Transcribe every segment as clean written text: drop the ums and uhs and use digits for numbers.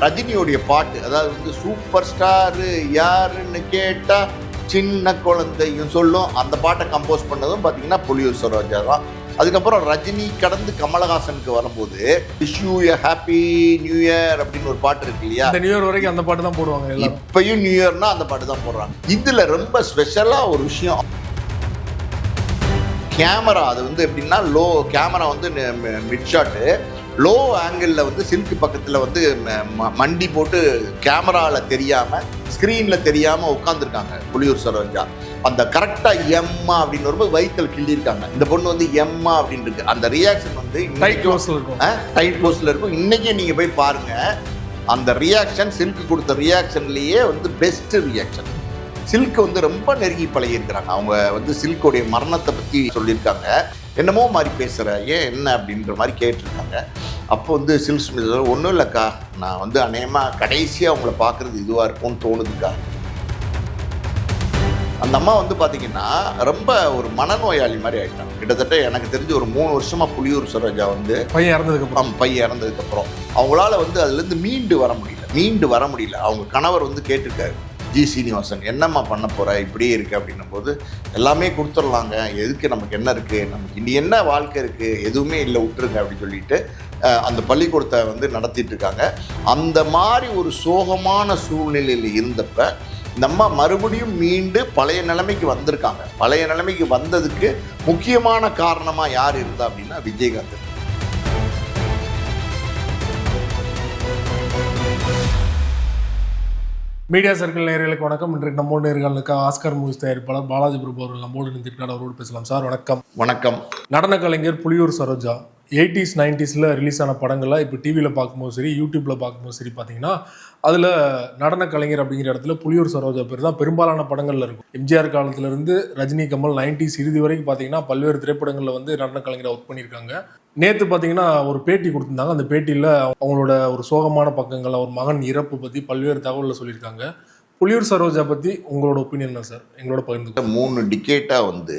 ரஜினியோடைய பாட்டு, அதாவது வந்து சூப்பர் ஸ்டாரு யாருன்னு கேட்டா சின்ன குழந்தையும் சொல்லும், அந்த பாட்டை கம்போஸ் பண்ணதும் பார்த்தீங்கன்னா புலியூர் சரோஜா தான். அதுக்கப்புறம் ரஜினி கடந்து கமலஹாசனுக்கு வரும்போது wish you a happy new year அப்படின்னு ஒரு பாட்டு இருக்கு இல்லையா, நியூ இயர் வரைக்கும் அந்த பாட்டு தான் போடுவாங்க. இப்பயும் நியூ இயர்னா அந்த பாட்டு தான் போடுறாங்க. இதுல ரொம்ப ஸ்பெஷலா ஒரு விஷயம், கேமரா. அது வந்து எப்படின்னா லோ கேமரா வந்து மிட் ஷாட்டு, லோ ஆங்கிளில் வந்து சில்க் பக்கத்தில் வந்து மண்டி போட்டு கேமராவில் தெரியாமல் ஸ்க்ரீனில் தெரியாமல் உட்காந்துருக்காங்க புலியூர் சரோஜா. அந்த கரெக்டாக எம்மா அப்படின்னு வரும்போது வயிற்றில் கிள்ளியிருக்காங்க. இந்த பொண்ணு வந்து எம்மா அப்படின்னு இருக்கு. அந்த ரியாக்ஷன் வந்து டைட் க்ளோஸில் இருக்கும், டைட் க்ளோஸில் இருக்கும். இன்றைக்கே நீங்கள் போய் பாருங்கள், அந்த ரியாக்ஷன் சில்க் கொடுத்த ரியாக்ஷன்லேயே வந்து பெஸ்ட்டு ரியாக்ஷன். சில்க் வந்து ரொம்ப நெருங்கி பழகியிருக்கிறாங்க. அவங்க வந்து சில்கோடைய மரணத்தை பற்றி சொல்லியிருக்காங்க. என்னமோ மாதிரி பேசுகிற, ஏன் என்ன அப்படின்ற மாதிரி கேட்டிருக்காங்க. அப்போ வந்து சில்க் ஸ்மித் ஒன்றும் இல்லைக்கா, நான் வந்து அநேகமாக கடைசியாக அவங்கள பார்க்குறது இதுவாக இருக்கும்னு தோணுதுக்கா. அந்த அம்மா வந்து பார்த்தீங்கன்னா ரொம்ப ஒரு மனநோயாளி மாதிரி ஆகிட்டாங்க. கிட்டத்தட்ட எனக்கு தெரிஞ்சு ஒரு 3 வருஷமாக புலியூர் சரோஜா வந்து பையன் இறந்ததுக்கப்புறம் அவங்களால வந்து அதுலேருந்து மீண்டு வர முடியல. அவங்க கணவர் வந்து கேட்டிருக்காரு, ஜி சீனிவாசன், என்னம்மா பண்ண போகிற, இப்படியே இருக்குது அப்படின்னும் போது, எல்லாமே கொடுத்துடலாங்க, எதுக்கு, நமக்கு என்ன இருக்குது, நமக்கு இனி என்ன வாழ்க்கை இருக்குது, எதுவுமே இல்லை, விட்டுருங்க அப்படின்னு சொல்லிட்டு அந்த பள்ளிக்கூடத்தை வந்து நடத்திட்டு இருக்காங்க. அந்த மாதிரி ஒரு சோகமான சூழ்நிலையில் இருந்தப்ப இந்த அம்மா மறுபடியும் மீண்டு பழைய நிலைமைக்கு வந்திருக்காங்க. பழைய நிலைமைக்கு வந்ததுக்கு முக்கியமான காரணமாக யார் இருந்தா அப்படின்னா விஜயகாந்த். மீடியா சர்க்கிள் நேயர்களுக்கு வணக்கம். இன்றைக்கு நம்மோடு நேர்களுக்கு ஆஸ்கர் மூவிஸ் தயாரிப்பாளர் பாலாஜி பிரபு அவர்கள் நம்மோடு இருந்திருக்கார். அவரோடு பேசலாம். சார் வணக்கம். வணக்கம். நடன கலைஞர் Puliyur Saroja 80s 90s release ஆன படங்கள்லாம் இப்போ டிவியில் பார்க்கும்போது சரி, யூடியூப்பில் பார்க்கும்போது சரி, பார்த்தீங்கன்னா அதில் நடன கலைஞர் அப்படிங்கிற இடத்துல புலியூர் சரோஜா பேர் தான் பெரும்பாலான படங்களில் இருக்கும். எம்ஜிஆர் காலத்திலேருந்து ரஜினி, கமல் 90s இறுதி வரைக்கும் பார்த்தீங்கன்னா பல்வேறு திரைப்படங்களில் வந்து நடன கலைஞரை ஒர்க் பண்ணியிருக்காங்க. நேற்று பார்த்தீங்கன்னா ஒரு பேட்டி கொடுத்துருந்தாங்க. அந்த பேட்டியில் அவங்களோட ஒரு சோகமான பக்கங்கள், அவர் மகன் இறப்பு பற்றி பல்வேறு தகவலில் சொல்லியிருக்காங்க. புலியூர் சரோஜா பற்றி உங்களோட ஒப்பீனியன் என்ன சார்? எங்களோட பகிர்ந்து. 3 டிகேட்டாக வந்து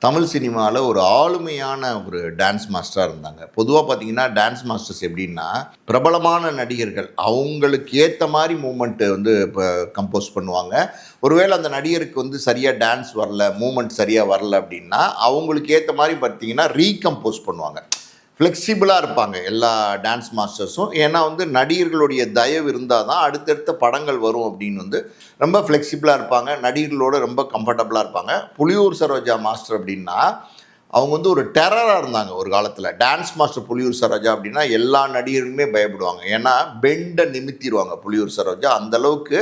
தமிழ் சினிமாவில் ஒரு ஆளுமையான ஒரு டான்ஸ் மாஸ்டராக இருந்தாங்க. பொதுவாக பார்த்தீங்கன்னா டான்ஸ் மாஸ்டர்ஸ் எப்படின்னா பிரபலமான நடிகர்கள் அவங்களுக்கு ஏற்ற மாதிரி மூமெண்ட்டு வந்து இப்போ கம்போஸ் பண்ணுவாங்க. ஒருவேளை அந்த நடிகருக்கு வந்து சரியாக டான்ஸ் வரல, மூமெண்ட் சரியாக வரல அப்படின்னா அவங்களுக்கு ஏற்ற மாதிரி பார்த்தீங்கன்னா ரீகம்போஸ் பண்ணுவாங்க. ஃப்ளெக்சிபிளாக இருப்பாங்க எல்லா டான்ஸ் மாஸ்டர்ஸும். ஏன்னா வந்து நடிகர்களுடைய தயவு இருந்தால் தான் அடுத்தடுத்த படங்கள் வரும் அப்படின்னு வந்து ரொம்ப ஃப்ளெக்சிபிளாக இருப்பாங்க. நடிகர்களோட ரொம்ப கம்ஃபர்டபுளாக இருப்பாங்க. புலியூர் சரோஜா மாஸ்டர் அப்படின்னா அவங்க வந்து ஒரு டெரராக இருந்தாங்க ஒரு காலத்தில். டான்ஸ் மாஸ்டர் புலியூர் சரோஜா அப்படின்னா எல்லா நடிகர்களுமே பயப்படுவாங்க. ஏன்னா பெண்டை நிமித்திடுவாங்க புலியூர் சரோஜா. அந்தளவுக்கு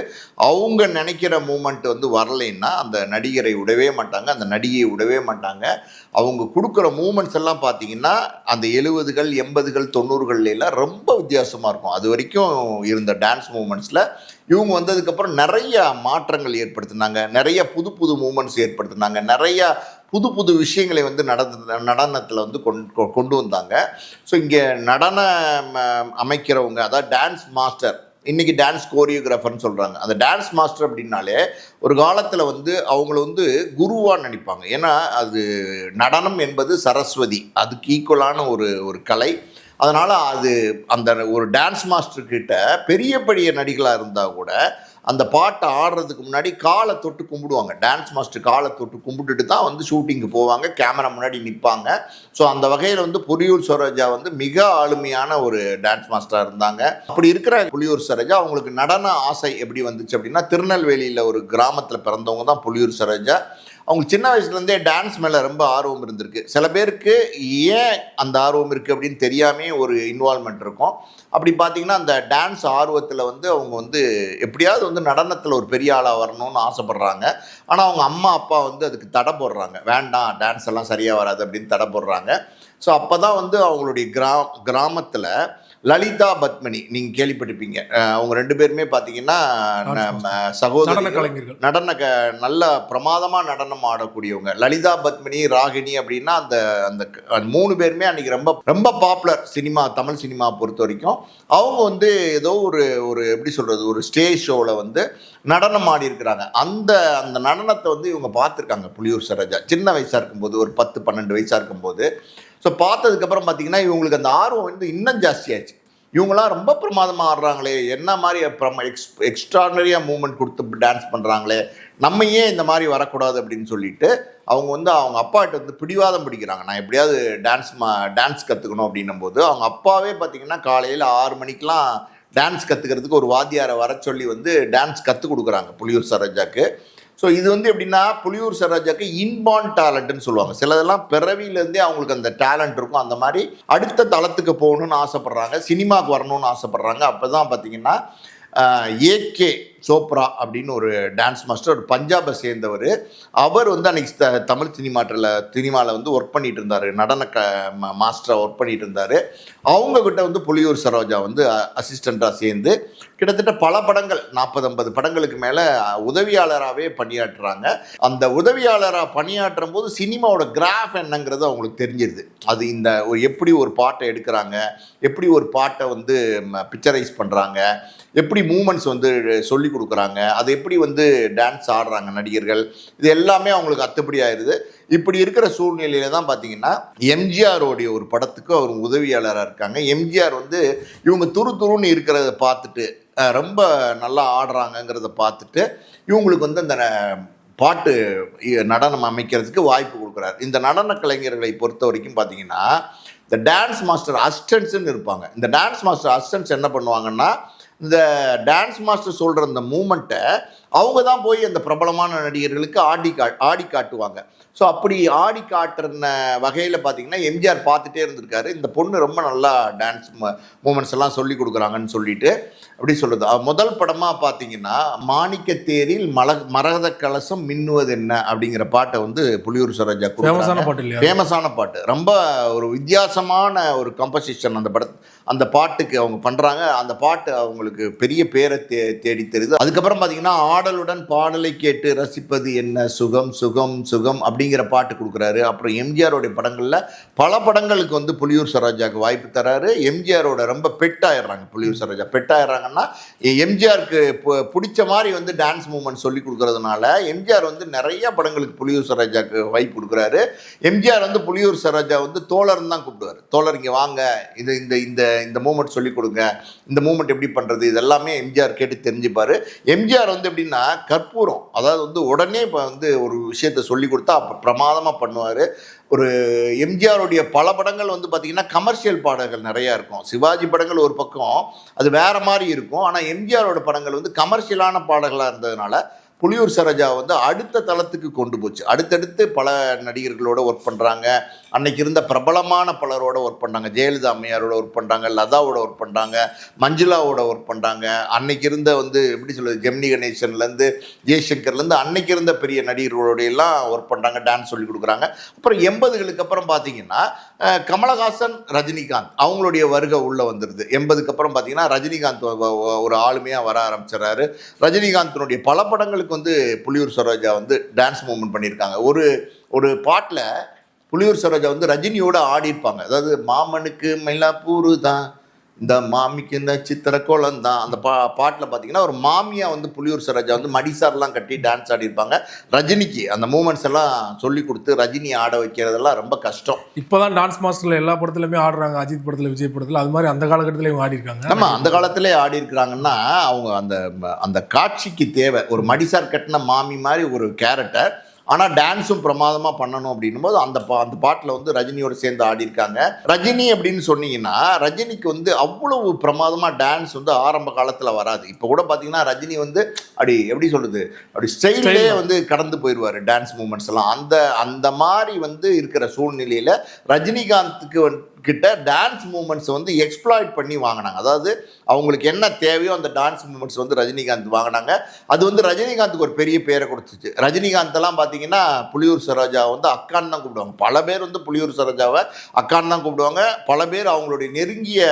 அவங்க நினைக்கிற மூமெண்ட் வந்து வரலைன்னா அந்த நடிகரை விடவே மாட்டாங்க, அந்த நடிகையை விடவே மாட்டாங்க. அவங்க கொடுக்குற மூமெண்ட்ஸ் எல்லாம் பார்த்தீங்கன்னா அந்த 70கள் 80கள் 90கள்லாம் ரொம்ப வித்தியாசமாக இருக்கும். அது வரைக்கும் இருந்த டான்ஸ் மூமெண்ட்ஸில் இவங்க வந்ததுக்கப்புறம் நிறைய மாற்றங்கள் ஏற்படுத்தினாங்க, நிறைய புது புது மூமெண்ட்ஸ் ஏற்படுத்தினாங்க, நிறைய புது புது விஷயங்களை வந்து நடனத்தில் வந்து கொண்டு வந்தாங்க. ஸோ இங்கே நடனம் அமைக்கிறவங்க, அதாவது டான்ஸ் மாஸ்டர், இன்றைக்கி டான்ஸ் கோரியோகிராஃபர்னு சொல்கிறாங்க. அந்த டான்ஸ் மாஸ்டர் அப்படின்னாலே ஒரு காலத்தில் வந்து அவங்கள வந்து குருவாக நினைப்பாங்க. ஏன்னா அது நடனம் என்பது சரஸ்வதி, அதுக்கு ஈக்குவலான ஒரு கலை. அதனால் அது அந்த ஒரு டான்ஸ் மாஸ்டர்கிட்ட பெரிய பெரிய நடிகளாக இருந்தால் கூட அந்த பாட்டை ஆடுறதுக்கு முன்னாடி காலை தொட்டு கும்பிடுவாங்க. டான்ஸ் மாஸ்டர் காலை தொட்டு கும்பிட்டுட்டு தான் வந்து ஷூட்டிங்கு போவாங்க, கேமரா முன்னாடி நிற்பாங்க. ஸோ அந்த வகையில் வந்து புலியூர் சரோஜா வந்து மிக ஆளுமையான ஒரு டான்ஸ் மாஸ்டராக இருந்தாங்க. அப்படி இருக்கிற புலியூர் சரோஜா அவங்களுக்கு நடன ஆசை எப்படி வந்துச்சு அப்படின்னா, திருநெல்வேலியில் ஒரு கிராமத்தில் பிறந்தவங்க தான் புலியூர் சரோஜா. அவங்க சின்ன வயசுலேருந்தே டான்ஸ் மேலே ரொம்ப ஆர்வம் இருந்திருக்கு. சில பேருக்கு ஏன் அந்த ஆர்வம் இருக்குது அப்படின்னு தெரியாமே ஒரு இன்வால்மெண்ட் இருக்கும். அப்படி பார்த்திங்கன்னா அந்த டான்ஸ் ஆர்வத்தில் வந்து அவங்க வந்து எப்படியாவது வந்து நடனத்தில் ஒரு பெரிய ஆளாக வரணும்னு ஆசைப்பட்றாங்க. ஆனால் அவங்க அம்மா அப்பா வந்து அதுக்கு தடை போடுறாங்க, வேண்டாம் டான்ஸ் எல்லாம் சரியாக வராது அப்படின்னு தடை போடுறாங்க. ஸோ அப்போ தான் வந்து அவங்களுடைய கிராமத்தில் லலிதா பத்மினி, நீங்கள் கேள்விப்பட்டிருப்பீங்க, அவங்க 2 பேருமே பார்த்தீங்கன்னா சகோதர கலைஞர்கள், நல்ல பிரமாதமாக நடனம் ஆடக்கூடியவங்க. லலிதா பத்மினி, ராகினி அப்படின்னா அந்த அந்த 3 பேருமே அன்றைக்கி ரொம்ப ரொம்ப பாப்புலர் சினிமா, தமிழ் சினிமா பொறுத்த வரைக்கும். அவங்க வந்து ஏதோ ஒரு எப்படி சொல்கிறது, ஒரு ஸ்டேஜ் ஷோவில் வந்து நடனம் ஆடி இருக்கிறாங்க. அந்த அந்த நடனத்தை வந்து இவங்க பார்த்துருக்காங்க புலியூர் சரோஜா சின்ன வயசாக இருக்கும்போது, ஒரு 10-12 வயசாக இருக்கும்போது. ஸோ பார்த்ததுக்கப்புறம் பார்த்தீங்கன்னா இவங்களுக்கு அந்த ஆர்வம் வந்து இன்னும் ஜாஸ்தியாச்சு. இவங்களாம் ரொம்ப பிரமாதமாக ஆடுறாங்களே, என்ன மாதிரி எக்ஸ்ட்ரானரியாக மூவ்மெண்ட் கொடுத்து டான்ஸ் பண்ணுறாங்களே, நம்ம ஏன் இந்த மாதிரி வரக்கூடாது அப்படின்னு சொல்லிட்டு அவங்க வந்து அவங்க அப்பாட்ட வந்து பிடிவாதம் பிடிக்கிறாங்க. நான் எப்படியாவது டான்ஸ் கற்றுக்கணும் அப்படின்னும் போது அவங்க அப்பாவே பார்த்தீங்கன்னா காலையில் 6 மணிக்கெலாம் டான்ஸ் கற்றுக்கிறதுக்கு ஒரு வாத்தியாரை வர சொல்லி வந்து டான்ஸ் கற்றுக் கொடுக்குறாங்க புலியூர் சரோஜாக்கு. ஸோ இது வந்து எப்படின்னா புலியூர் சரோஜாக்கு இன்பார்ன் டேலண்ட்னு சொல்லுவாங்க. சிலதெல்லாம் பிறவியிலேருந்தே அவங்களுக்கு அந்த டேலண்ட் இருக்கும். அந்த மாதிரி அடுத்த தளத்துக்கு போகணுன்னு ஆசைப்பட்றாங்க, சினிமாவுக்கு வரணும்னு ஆசைப்பட்றாங்க. அப்போ தான் பார்த்தீங்கன்னா ஏகே சோப்ரா அப்படின்னு ஒரு டான்ஸ் மாஸ்டர், ஒரு பஞ்சாபை சேர்ந்தவர். அவர் வந்து அன்றைக்கி தமிழ் சினிமாவில் வந்து ஒர்க் பண்ணிகிட்டு இருந்தார், நடன மாஸ்டராக ஒர்க் பண்ணிகிட்டு இருந்தார். அவங்கக்கிட்ட வந்து புலியூர் சரோஜா வந்து அசிஸ்டண்ட்டாக சேர்ந்து கிட்டத்தட்ட பல படங்கள் 40-50 படங்களுக்கு மேலே உதவியாளராகவே பணியாற்றுறாங்க. அந்த உதவியாளராக பணியாற்றும் போது சினிமாவோட கிராஃப் என்னங்கிறது அவங்களுக்கு தெரிஞ்சிருது. அது இந்த எப்படி ஒரு பாட்டை எடுக்கிறாங்க, எப்படி ஒரு பாட்டை வந்து பிக்சரைஸ் பண்ணுறாங்க, எப்படி மூமெண்ட்ஸ் வந்து சொல்லி கொடுக்குறாங்க, அது எப்படி வந்து டான்ஸ் ஆடுறாங்க நடிகர்கள், இது எல்லாமே அவங்களுக்கு அத்துப்படி ஆயிடுது. இப்படி இருக்கிற சூழ்நிலையில தான் பார்த்தீங்கன்னா எம்ஜிஆரோடைய ஒரு படத்துக்கு அவர் உதவியாளராக இருக்காங்க. எம்ஜிஆர் வந்து இவங்க துருன்னு இருக்கிறத பார்த்துட்டு ரொம்ப நல்லா ஆடுறாங்கங்கிறத பார்த்துட்டு இவங்களுக்கு வந்து அந்த பாட்டு நடனம் அமைக்கிறதுக்கு வாய்ப்பு கொடுக்குறாரு. இந்த நடன கலைஞர்களை பொறுத்த வரைக்கும் பார்த்தீங்கன்னா இந்த டான்ஸ் மாஸ்டர் அசிஸ்டன்ட்ஸ்ன்னு இருப்பாங்க. இந்த டான்ஸ் மாஸ்டர் அசிஸ்டன்ட்ஸ் என்ன பண்ணுவாங்கன்னா இந்த டான்ஸ் மாஸ்டர் சொல்கிற இந்த மூமெண்ட்டை அவங்க தான் போய் அந்த பிரபலமான நடிகர்களுக்கு ஆடி காட்டுவாங்க. ஸோ அப்படி ஆடி காட்டுற வகையில் பார்த்தீங்கன்னா எம்ஜிஆர் பார்த்துட்டே இருந்திருக்காரு. இந்த பொண்ணு ரொம்ப நல்லா டான்ஸ் மூமெண்ட்ஸ் எல்லாம் சொல்லி கொடுக்குறாங்கன்னு சொல்லிட்டு அப்படி சொல்லுது. முதல் படமாக பார்த்தீங்கன்னா மாணிக்கத்தேரில் மரகத கலசம் மின்னுவது என்ன அப்படிங்கிற பாட்டை வந்து புலியூர் சரோஜா ஃபேமஸான பாட்டு, ரொம்ப ஒரு வித்தியாசமான ஒரு கம்போசிஷன் அந்த பாட்டுக்கு அவங்க பண்ணுறாங்க. அந்த பாட்டு அவங்களுக்கு பெரிய பேரை தேடி தெரியுது. அதுக்கப்புறம் பார்த்தீங்கன்னா ஆடலுடன் பாடலை கேட்டு ரசிப்பது என்ன சுகம் சுகம் சுகம் அப்படிங்கிற பாட்டு கொடுக்குறாரு. அப்புறம் எம்ஜிஆரோடைய படங்களில் பல படங்களுக்கு வந்து புலியூர் சரோஜாவுக்கு வாய்ப்பு தராரு. எம்ஜிஆரோட ரொம்ப பெட்டாயிடுறாங்க. புலியூர் சரோஜா பெட்டாயிடுறாங்கன்னா எம்ஜிஆருக்கு பிடிச்ச மாதிரி வந்து டான்ஸ் மூவ்மெண்ட் சொல்லி கொடுக்கறதுனால எம்ஜிஆர் வந்து நிறைய படங்களுக்கு புலியூர் சரோஜாவுக்கு வாய்ப்பு கொடுக்குறாரு. எம்ஜிஆர் வந்து புலியூர் சரோஜா வந்து தோழர்னு தான் கூப்பிடுவார். தோழர் இங்கே வாங்க, இது இந்த இந்த இந்த மூமெண்ட் சொல்லிக் கொடுங்க, இந்த மூமெண்ட் எப்படி பண்ணுறது, இதெல்லாமே எம்ஜிஆர் கேட்டு தெரிஞ்சுப்பார். எம்ஜிஆர் வந்து எப்படின்னா கற்பூரம், அதாவது வந்து உடனே இப்போ வந்து ஒரு விஷயத்தை சொல்லி கொடுத்தா அப்போ பிரமாதமாக பண்ணுவார். ஒரு எம்ஜிஆருடைய பல படங்கள் வந்து பார்த்திங்கன்னா கமர்ஷியல் பாடல்கள் நிறையா இருக்கும். சிவாஜி படங்கள் ஒரு பக்கம் அது வேறு மாதிரி இருக்கும். ஆனால் எம்ஜிஆரோட படங்கள் வந்து கமர்ஷியலான பாடல்களாக இருந்ததுனால புலியூர் சரோஜா வந்து அடுத்த தளத்துக்கு கொண்டு போச்சு. அடுத்தடுத்து பல நடிகர்களோட ஒர்க் பண்ணுறாங்க. அன்னைக்கு இருந்த பிரபலமான பலரோட ஒர்க் பண்ணாங்க. ஜெயலலிதா அம்மையாரோட ஒர்க் பண்ணுறாங்க, லதாவோட ஒர்க் பண்ணுறாங்க, மஞ்சுளாவோட ஒர்க் பண்ணுறாங்க. அன்னைக்கு இருந்த வந்து எப்படி சொல்கிறது ஜெமினி கணேசன்லேருந்து ஜெய்சங்கர்லேருந்து அன்னைக்கு இருந்த பெரிய நடிகர்களோட எல்லாம் ஒர்க் பண்ணுறாங்க, டான்ஸ் சொல்லி கொடுக்குறாங்க. அப்புறம் 80களுக்கு அப்புறம் பார்த்தீங்கன்னா கமலஹாசன், ரஜினிகாந்த் அவங்களுடைய வருகை உள்ளே வந்துடுது. 80க்கு அப்புறம் பார்த்தீங்கன்னா ரஜினிகாந்த் ஒரு ஆளுமையாக வர ஆரம்பிச்சிடறாரு. ரஜினிகாந்தினுடைய பல படங்களுக்கு வந்து புலியூர் சரோஜா வந்து டான்ஸ் மூவ்மெண்ட் பண்ணியிருக்காங்க. ஒரு பாட்டில் புலியூர் சரோஜா வந்து ரஜினியோட ஆடி இருப்பாங்க. அதாவது மாமனுக்கு மயிலாப்பூரு தான், இந்த மாமிக்கு இந்த சித்திர கோலம் தான். அந்த பாட்டில் பார்த்தீங்கன்னா ஒரு மாமியாக வந்து புலியூர் சரோஜா வந்து மடிசார்லாம் கட்டி டான்ஸ் ஆடிருப்பாங்க. ரஜினிக்கு அந்த மூமெண்ட்ஸ் எல்லாம் சொல்லி கொடுத்து ரஜினி ஆட வைக்கிறதெல்லாம் ரொம்ப கஷ்டம். இப்போதான் டான்ஸ் மாஸ்டர்ல எல்லா படத்துலையுமே ஆடுறாங்க, அஜித் படத்தில், விஜய் படத்தில். அது மாதிரி அந்த காலகட்டத்திலேயும் ஆடி இருக்காங்க. நம்ம அந்த காலத்திலே ஆடி இருக்கிறாங்கன்னா அவங்க அந்த காட்சிக்கு தேவை ஒரு மடிசார் கட்டின மாமி மாதிரி ஒரு கேரக்டர். ஆனால் டான்ஸும் பிரமாதமாக பண்ணணும் அப்படின்னும் போது அந்த பாட்டில் வந்து ரஜினியோடு சேர்ந்து ஆடிருக்காங்க. ரஜினி அப்படின்னு சொன்னீங்கன்னா ரஜினிக்கு வந்து அவ்வளவு பிரமாதமாக டான்ஸ் வந்து ஆரம்ப காலத்தில் வராது. இப்போ கூட பார்த்தீங்கன்னா ரஜினி வந்து அப்படி எப்படி சொல்கிறது அப்படி ஸ்டைலே வந்து கடந்து போயிடுவார் டான்ஸ் மூமெண்ட்ஸ் எல்லாம். அந்த மாதிரி வந்து இருக்கிற சூழ்நிலையில் ரஜினிகாந்துக்கு கிட்ட டான்ஸ் மூமெண்ட்ஸ் வந்து எக்ஸ்ப்ளாய்ட் பண்ணி வாங்கினாங்க. அதாவது அவங்களுக்கு என்ன தேவையோ அந்த டான்ஸ் மூமெண்ட்ஸ் வந்து ரஜினிகாந்த் வாங்கினாங்க. அது வந்து ரஜினிகாந்துக்கு ஒரு பெரிய பேரை கொடுத்துச்சு. ரஜினிகாந்தெல்லாம் பார்த்தீங்கன்னா புலியூர் சரோஜா வந்து அக்கான்னு தான் கூப்பிடுவாங்க. பல பேர் வந்து புலியூர் சரோஜாவை அக்கான்னு தான் கூப்பிடுவாங்க. பல பேர் அவங்களுடைய நெருங்கிய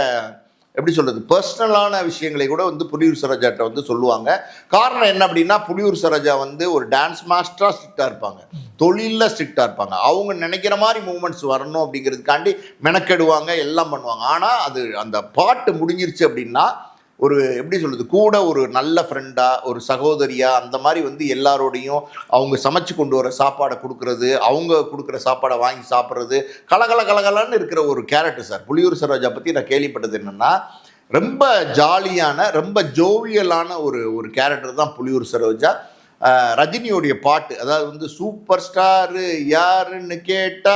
எப்படி சொல்கிறது பர்சனலான விஷயங்களை கூட வந்து புலியூர் சரோஜாட்ட வந்து சொல்லுவாங்க. காரணம் என்ன அப்படின்னா புலியூர் சரோஜா வந்து ஒரு டான்ஸ் மாஸ்டராக ஸ்ட்ரிக்டாக இருப்பாங்க, தொழிலில் ஸ்ட்ரிக்டாக இருப்பாங்க. அவங்க நினைக்கிற மாதிரி மூமெண்ட்ஸ் வரணும் அப்படிங்கிறதுக்காண்டி மெனக்கெடுவாங்க, எல்லாம் பண்ணுவாங்க. ஆனால் அது அந்த பாட்டு முடிஞ்சிருச்சு அப்படின்னா ஒரு எப்படி சொல்கிறது கூட ஒரு நல்ல ஃப்ரெண்டாக ஒரு சகோதரியாக அந்த மாதிரி வந்து எல்லாரோடையும் அவங்க சமைச்சு கொண்டு வர சாப்பாடை கொடுக்குறது, அவங்க கொடுக்குற சாப்பாடை வாங்கி சாப்பிட்றது, கலகலன்னு இருக்கிற ஒரு கேரக்டர் சார். புலியூர் சரோஜா பற்றி நான் கேள்விப்பட்டது என்னென்னா ரொம்ப ஜாலியான ரொம்ப ஜோவியலான ஒரு ஒரு கேரக்டர் தான் புலியூர் சரோஜா. ரஜினியோடைய பாட்டு, அதாவது வந்து சூப்பர் ஸ்டாரு யாருன்னு கேட்டா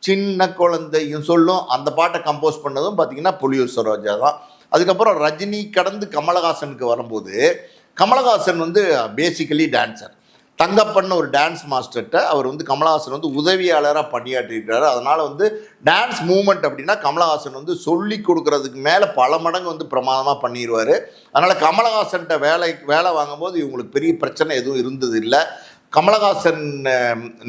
சின்ன குழந்தையும் சொல்லும், அந்த பாட்டை கம்போஸ் பண்ணதும் பார்த்தீங்கன்னா புலியூர் சரோஜா தான். அதுக்கப்புறம் ரஜினி கடந்து கமலஹாசனுக்கு வரும்போது, கமலஹாசன் வந்து பேசிக்கலி டான்ஸர். தங்கப்பண்ண ஒரு டான்ஸ் மாஸ்டர்கிட்ட அவர் வந்து கமலஹாசன் வந்து உதவியாளராக பணியாற்றிருக்கிறாரு. அதனால் வந்து டான்ஸ் மூமெண்ட் அப்படின்னா கமலஹாசன் வந்து சொல்லி கொடுக்கறதுக்கு மேலே பல மடங்கு வந்து பிரமாதமாக பண்ணிடுவார். அதனால் கமலஹாசன்கிட்ட வேலை வாங்கும்போது இவங்களுக்கு பெரிய பிரச்சனை எதுவும் இருந்தது இல்லை. கமலஹாசன்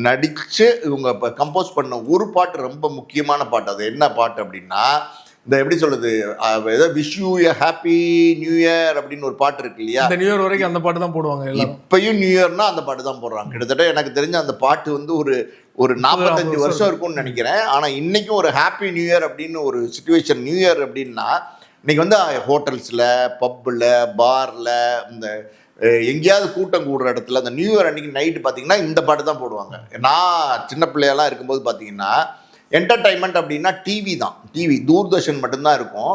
நடித்து இவங்க இப்போ கம்போஸ் பண்ண ஒரு பாட்டு ரொம்ப முக்கியமான பாட்டு. அது என்ன பாட்டு அப்படின்னா, இந்த எப்படி சொல்றது, ஏதோ wish you a happy new year அப்படின்னு ஒரு பாட்டு இருக்கு இல்லையா? இந்த நியூ இயர் வரைக்கும் அந்த பாட்டு தான் போடுவாங்க எல்லாரும். இப்பயும் நியூ இயர்னா அந்த பாட்டு தான் போடுறாங்க. கிட்டத்தட்ட எனக்கு தெரிஞ்ச அந்த பாட்டு வந்து ஒரு 45 வருஷம் இருக்கும்னு நினைக்கிறேன். ஆனா இன்னைக்கும் ஒரு ஹாப்பி நியூ இயர் அப்படின்னு ஒரு சிச்சுவேஷன், நியூ இயர் அப்படின்னா இன்னைக்கு வந்து ஹோட்டல்ஸ்ல, பப்ல, பார்ல, இந்த எங்கேயாவது கூட்டம் கூடுற இடத்துல அந்த நியூ இயர் அன்னைக்கு நைட்டு பார்த்தீங்கன்னா இந்த பாட்டு தான் போடுவாங்க. நான் சின்ன பிள்ளையெல்லாம் இருக்கும்போது பார்த்தீங்கன்னா என்டர்டைன்மெண்ட் அப்படின்னா டிவி தான். டிவி தூர்தர்ஷன் மட்டும்தான் இருக்கும்,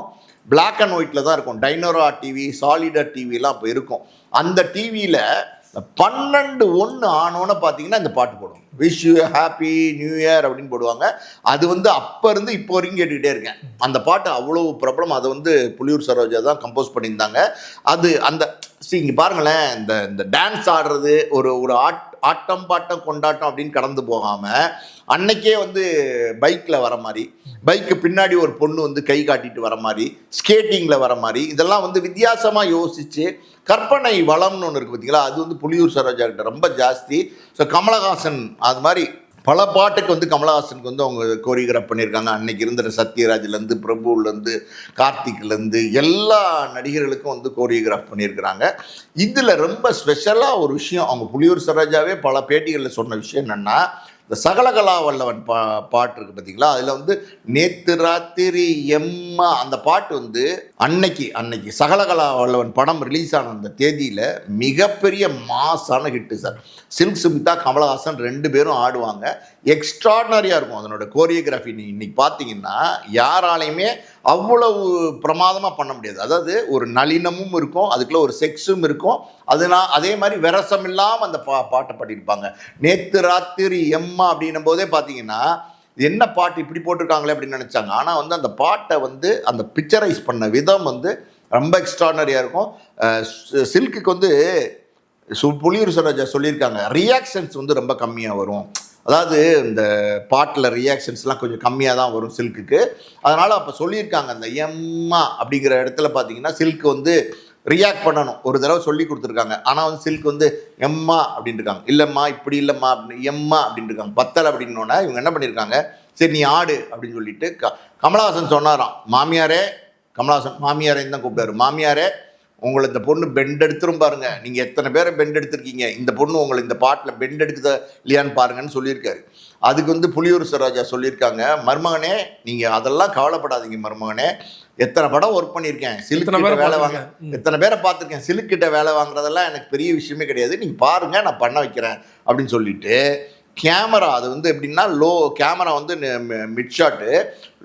பிளாக் அண்ட் ஒயிட்டில் தான் இருக்கும். டைனோரா டிவி, சாலிடர் டிவிலாம் அப்போ இருக்கும். அந்த டிவியில் 12:01 ஆனோன்னு பார்த்தீங்கன்னா இந்த பாட்டு போடுவாங்க, wish you happy new year அப்படின்னு போடுவாங்க. அது வந்து அப்போ இருந்து இப்போ வரைக்கும் கேட்டுக்கிட்டே இருக்கேன். அந்த பாட்டு அவ்வளோ பிரபலம். அதை வந்து புலியூர் சரோஜா தான் கம்போஸ் பண்ணியிருந்தாங்க. அது அந்த இங்கே பாருங்களேன், இந்த டான்ஸ் ஆடுறது ஒரு ஆட்டம் பாட்டம் கொண்டாட்டம் அப்படின்னு கடந்து போகாமல் அன்னைக்கே வந்து பைக்கில் வர மாதிரி, பைக்கு பின்னாடி ஒரு பொண்ணு வந்து கை காட்டிட்டு வர மாதிரி, ஸ்கேட்டிங்கில் வர மாதிரி, இதெல்லாம் வந்து வித்தியாசமாக யோசித்து கற்பனை வளம்னு ஒன்று இருக்குது பார்த்தீங்களா, அது வந்து புலியூர் சரோஜா கிட்ட ரொம்ப ஜாஸ்தி. ஸோ கமலஹாசன் அது மாதிரி பல பாட்டுக்கு வந்து கமலஹாசனுக்கு வந்து அவங்க கோரியோகிராஃப் பண்ணியிருக்காங்க. அன்னைக்கு இருந்த சத்யராஜ்லேருந்து, பிரபுலேருந்து, கார்த்திக்லேருந்து எல்லா நடிகர்களுக்கும் வந்து கோரியோகிராஃப் பண்ணியிருக்கிறாங்க. இதில் ரொம்ப ஸ்பெஷலாக ஒரு விஷயம், அவங்க புலியூர் சரோஜாவே பல பேட்டிகளில் சொன்ன விஷயம் என்னென்னா, இந்த சகலகலா வல்லவன் பாட்டு இருக்குது பார்த்தீங்களா, அதில் வந்து நேத்து ராத்திரி எம்மா அந்த பாட்டு வந்து அன்னைக்கு சகலகலா வல்லவன் படம் ரிலீஸ் ஆன அந்த தேதியில் மிகப்பெரிய மாசான ஹிட்டு சார். சில்க் சுமிதா, கமலஹாசன் 2 பேரும் ஆடுவாங்க. எக்ஸ்ட்ராடனரியாக இருக்கும் அதனோட கோரியோகிராஃபி. இன்னைக்கு பார்த்தீங்கன்னா யாராலையுமே அவ்வளவு பிரமாதமாக பண்ண முடியாது. அதாவது ஒரு நளினமும் இருக்கும், அதுக்குள்ள ஒரு செக்ஸும் இருக்கும். அதே மாதிரி விரசம் இல்லாமல் அந்த பாட்டை பாடியிருப்பாங்க. நேத்து ராத்திரி எம்மா அப்படின்னும் போதே பார்த்தீங்கன்னா என்ன பாட்டு இப்படி போட்டிருக்காங்களே அப்படின்னு நினச்சாங்க. ஆனால் வந்து அந்த பாட்டை வந்து அந்த பிக்சரைஸ் பண்ண விதம் வந்து ரொம்ப எக்ஸ்ட்ராடனரியாக இருக்கும். சில்க்குக்கு வந்து புலியூர் சரோஜா சொல்லியிருக்காங்க, ரியாக்ஷன்ஸ் வந்து ரொம்ப கம்மியாக வரும். அதாவது இந்த பாட்டில் ரியாக்ஷன்ஸ்லாம் கொஞ்சம் கம்மியாக தான் வரும் சில்க்குக்கு. அதனால் அப்போ சொல்லியிருக்காங்க, அந்த எம்மா அப்படிங்கிற இடத்துல பார்த்தீங்கன்னா சில்க் வந்து ரியாக்ட் பண்ணணும், ஒரு தடவை சொல்லி கொடுத்துருக்காங்க. ஆனால் வந்து சில்க் வந்து எம்மா அப்படின்ட்டு இருக்காங்க, இல்லைம்மா இப்படி இல்லைம்மா அப்படின்னு எம்மா அப்படின்ட்டு இருக்காங்க. பத்தலை அப்படின்னோன்னா இவங்க என்ன பண்ணியிருக்காங்க, சரி நீ ஆடு அப்படின்னு சொல்லிட்டு கமலஹாசன் சொன்னாராம், மாமியாரே, கமலஹாசன் மாமியாரேன்னு தான் கூப்பிட்டாரு, மாமியாரே உங்களை இந்த பொண்ணு பெண்ட் எடுத்துரும் பாருங்க, நீங்கள் எத்தனை பேரை பெண்ட் எடுத்திருக்கீங்க, இந்த பொண்ணு உங்களை இந்த பாட்டில் பெண்ட் எடுக்குதா இல்லையான்னு பாருங்கன்னு சொல்லியிருக்காரு. அதுக்கு வந்து புலியூர் சரோஜா சொல்லியிருக்காங்க, மருமகனே நீங்கள் அதெல்லாம் கவலைப்படாதீங்க மருமகனே, எத்தனை படம் ஒர்க் பண்ணியிருக்கேன், சிலுக்கிட்ட வேலை வாங்க, எத்தனை பேரை பார்த்துருக்கேன், சிலுக்கிட்ட வேலை வாங்குறதெல்லாம் எனக்கு பெரிய விஷயமே கிடையாது, நீங்கள் பாருங்கள் நான் பண்ண வைக்கிறேன் அப்படின்னு சொல்லிட்டு கேமரா, அது வந்து எப்படின்னா லோ கேமரா வந்து மிட் ஷாட்டு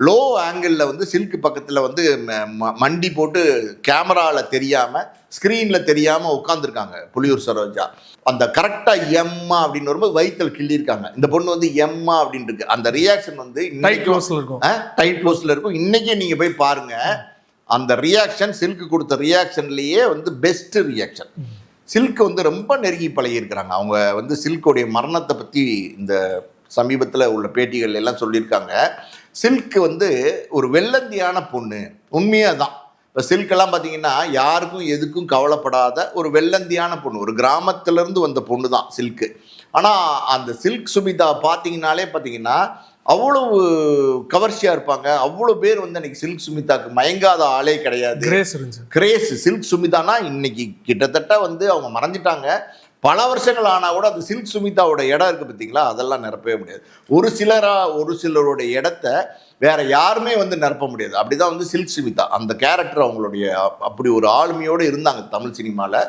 லோ ஆங்கிளில் வந்து சில்க் பக்கத்தில் வந்து மண்டி போட்டு கேமராவில் தெரியாமல் ஸ்க்ரீனில் தெரியாமல் உட்காந்துருக்காங்க புலியூர் சரோஜா. அந்த கரெக்டாக எம்மா அப்படின்னு வரும்போது வயிற்றில் கிள்ளியிருக்காங்க. இந்த பொண்ணு வந்து எம்மா அப்படின்னு இருக்கு. அந்த ரியாக்ஷன் வந்து டைட் க்ளோஸில் இருக்கும். இன்றைக்கே நீங்கள் போய் பாருங்கள், அந்த ரியாக்ஷன் சில்க் கொடுத்த ரியாக்ஷன்லேயே வந்து பெஸ்ட் ரியாக்ஷன். சில்க் வந்து ரொம்ப நெருங்கி பழகியிருக்கிறாங்க. அவங்க வந்து சில்கோடைய மரணத்தை பற்றி இந்த சமீபத்தில் உள்ள பேட்டிகள் எல்லாம் சொல்லியிருக்காங்க. சில்க் வந்து ஒரு வெள்ளந்தியான பொண்ணு, உண்மையாக தான். இப்போ சில்கெல்லாம் பார்த்தீங்கன்னா யாருக்கும் எதுக்கும் கவலைப்படாத ஒரு வெள்ளந்தியான பொண்ணு, ஒரு கிராமத்திலேருந்து வந்த பொண்ணு தான் சில்க்கு. ஆனால் அந்த சில்க் சுமிதா பார்த்தீங்கன்னாலே பார்த்தீங்கன்னா அவ்வளவு கவர்ச்சியாக இருப்பாங்க. அவ்வளோ பேர் வந்து அன்னைக்கு சில்க் சுமிதாக்கு மயங்காத ஆளே கிடையாது. கிரேஸ் சில்க் சுமிதானா இன்னைக்கு கிட்டத்தட்ட வந்து அவங்க மறைஞ்சிட்டாங்க. பல வருஷங்கள் ஆனால் கூட அந்த சில்க் சுமிதாவோட இடம் இருக்குது பார்த்தீங்களா, அதெல்லாம் நிரப்பவே முடியாது. ஒரு சிலருடைய இடத்த வேற யாருமே வந்து நிரப்ப முடியாது. அப்படிதான் வந்து சில்க் சுமிதா அந்த கேரக்டர் அவங்களுடைய அப்படி ஒரு ஆளுமையோடு இருந்தாங்க தமிழ் சினிமாவில்.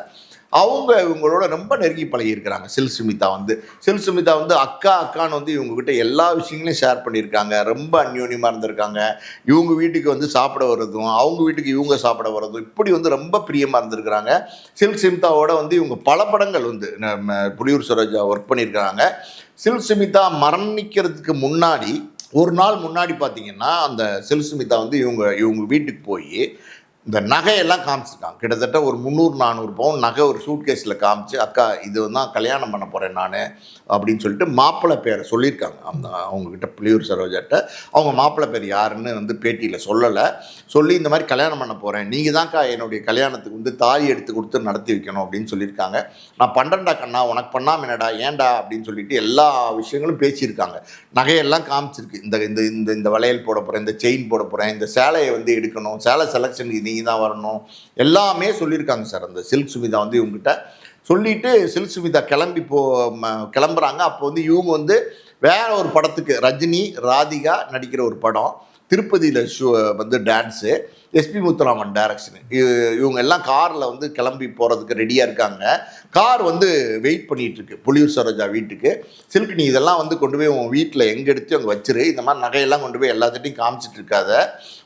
அவங்க இவங்களோட ரொம்ப நெருங்கி பழகியிருக்கிறாங்க. சில் சுமிதா வந்து அக்கான்னு வந்து இவங்ககிட்ட எல்லா விஷயங்களையும் ஷேர் பண்ணியிருக்காங்க. ரொம்ப அந்யோன்யமாக இருந்திருக்காங்க. இவங்க வீட்டுக்கு வந்து சாப்பிட வர்றதும், அவங்க வீட்டுக்கு இவங்க சாப்பிட வர்றதும், இப்படி வந்து ரொம்ப பிரியமாக இருந்திருக்கிறாங்க. சில் சுமிதாவோட வந்து இவங்க பல படங்கள் வந்து புலியூர் சரோஜா ஒர்க் பண்ணியிருக்கிறாங்க. சில் சுமிதா மரணிக்கிறதுக்கு முன்னாடி ஒரு நாள் முன்னாடி பார்த்தீங்கன்னா, அந்த சில் சுமிதா வந்து இவங்க வீட்டுக்கு போய் இந்த நகையெல்லாம் காமிச்சிருக்காங்க. கிட்டத்தட்ட ஒரு 300-400 பவுன் நகை ஒரு சூட்கேஸில் காமிச்சு, அக்கா இது தான் கல்யாணம் பண்ண போகிறேன் நான் அப்படின்னு சொல்லிட்டு மாப்பிள்ளை பேரை சொல்லியிருக்காங்க. அவங்கக்கிட்ட புலியூர் சரோஜாட்ட அவங்க மாப்பிள்ளை பேர் யாருன்னு வந்து பேட்டியில் சொல்லி இந்த மாதிரி கல்யாணம் பண்ண போகிறேன், நீங்கள் தான்க்கா என்னுடைய கல்யாணத்துக்கு வந்து தாலி எடுத்து கொடுத்து நடத்தி வைக்கணும் அப்படின்னு சொல்லியிருக்காங்க. நான் பண்ணுறேன்டா கண்ணா, உனக்கு பண்ணாம என்னடா, ஏன்டா அப்படின்னு சொல்லிட்டு எல்லா விஷயங்களும் பேசியிருக்காங்க. நகையெல்லாம் காமிச்சிருக்கு. இந்த வளையல் போட போகிறேன், இந்த செயின் போட போகிறேன், இந்த சேலையை வந்து எடுக்கணும், சேலை செலெக்ஷனுக்கு நீங்கள் தான் வரணும், எல்லாமே சொல்லியிருக்காங்க சார். அந்த சில்க் சுமிதா வந்து இவங்ககிட்ட சொல்லிட்டு சில்க் சுமிதா கிளம்புறாங்க. அப்போ வந்து இவங்க வந்து வேற ஒரு படத்துக்கு, ரஜினி ராதிகா நடிக்கிற ஒரு படம், திருப்பதியில் வந்து டான்ஸு, எஸ்பி முத்துராமன் டைரக்ஷனு. இவங்க எல்லாம் காரில் வந்து கிளம்பி போகிறதுக்கு ரெடியாக இருக்காங்க. கார் வந்து வெயிட் பண்ணிகிட்டு இருக்கு புலியூர் சரோஜா வீட்டுக்கு. சில்க், நீ இதெல்லாம் வந்து கொண்டு போய் உன் வீட்டில் எங்கே எடுத்து அங்கே வச்சிரு, இந்த மாதிரி நகையெல்லாம் கொண்டு போய் எல்லாத்திட்டையும் காமிச்சிட்டு இருக்காத,